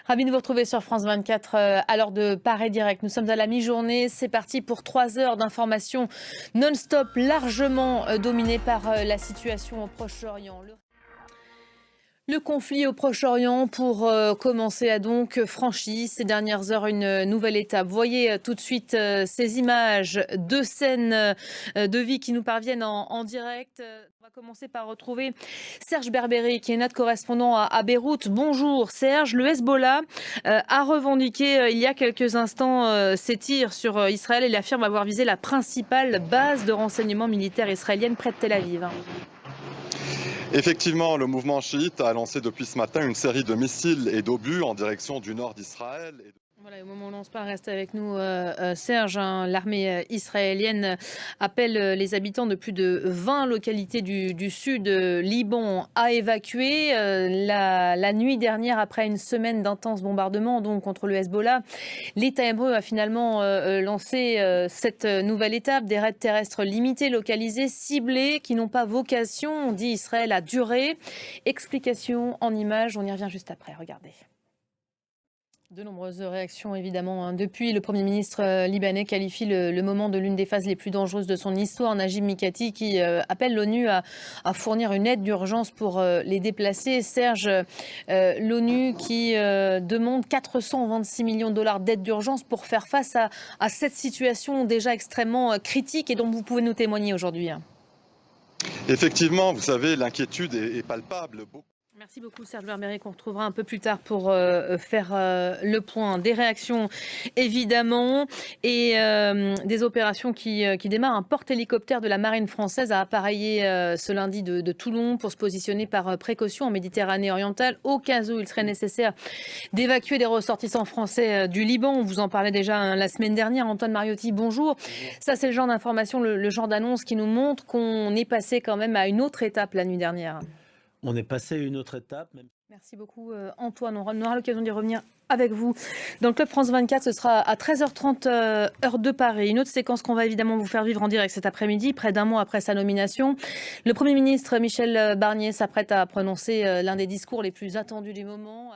Ravi de vous retrouver sur France 24 à l'heure de Paris Direct. Nous sommes à la mi-journée. C'est parti pour 3 heures d'informations non-stop, largement dominées par la situation au Proche-Orient. Le conflit au Proche-Orient, pour commencer, a donc franchi ces dernières heures une nouvelle étape. Voyez tout de suite ces images, deux scènes de vie qui nous parviennent en direct. On va commencer par retrouver Serge Berberi, qui est notre correspondant à Beyrouth. Bonjour Serge. Le Hezbollah a revendiqué il y a quelques instants ses tirs sur Israël. Il affirme avoir visé la principale base de renseignement militaire israélienne près de Tel Aviv. Effectivement, le mouvement chiite a lancé depuis ce matin une série de missiles et d'obus en direction du nord d'Israël. Voilà, au moment où on se parle, reste avec nous Serge. L'armée israélienne appelle les habitants de plus de 20 localités du sud Liban à évacuer. La nuit dernière, après une semaine d'intenses bombardements donc, contre le Hezbollah, l'État hébreu a finalement lancé cette nouvelle étape, des raids terrestres limités, localisés, ciblés, qui n'ont pas vocation, dit Israël, à durer. Explication en images, on y revient juste après, regardez. De nombreuses réactions, évidemment. Depuis, le Premier ministre libanais qualifie le moment de l'une des phases les plus dangereuses de son histoire. Najib Mikati qui appelle l'ONU à fournir une aide d'urgence pour les déplacés. Serge, l'ONU qui demande 426 millions de dollars d'aide d'urgence pour faire face à cette situation déjà extrêmement critique et dont vous pouvez nous témoigner aujourd'hui. Effectivement, vous savez, l'inquiétude est palpable. Merci beaucoup Serge Berberi, qu'on retrouvera un peu plus tard pour faire le point. Des réactions évidemment et des opérations qui démarrent. Un porte-hélicoptère de la marine française a appareillé ce lundi de Toulon pour se positionner par précaution en Méditerranée orientale au cas où il serait nécessaire d'évacuer des ressortissants français du Liban. On vous en parlait déjà la semaine dernière. Antoine Mariotti, bonjour. Ça, c'est le genre d'information, le genre d'annonce qui nous montre qu'on est passé quand même à une autre étape la nuit dernière. On est passé à une autre étape. Merci beaucoup Antoine. On aura l'occasion d'y revenir avec vous. Dans le Club France 24, ce sera à 13h30 heure de Paris. Une autre séquence qu'on va évidemment vous faire vivre en direct cet après-midi, près d'un mois après sa nomination. Le Premier ministre Michel Barnier s'apprête à prononcer l'un des discours les plus attendus du moment.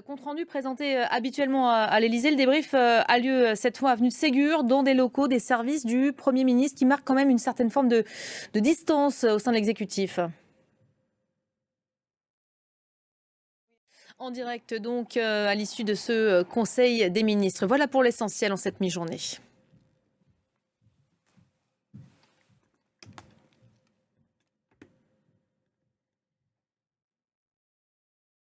Compte rendu présenté habituellement à l'Élysée, le débrief a lieu cette fois avenue de Ségur, dans des locaux des services du Premier ministre, qui marque quand même une certaine forme de distance au sein de l'exécutif. En direct donc à l'issue de ce Conseil des ministres. Voilà pour l'essentiel en cette mi-journée.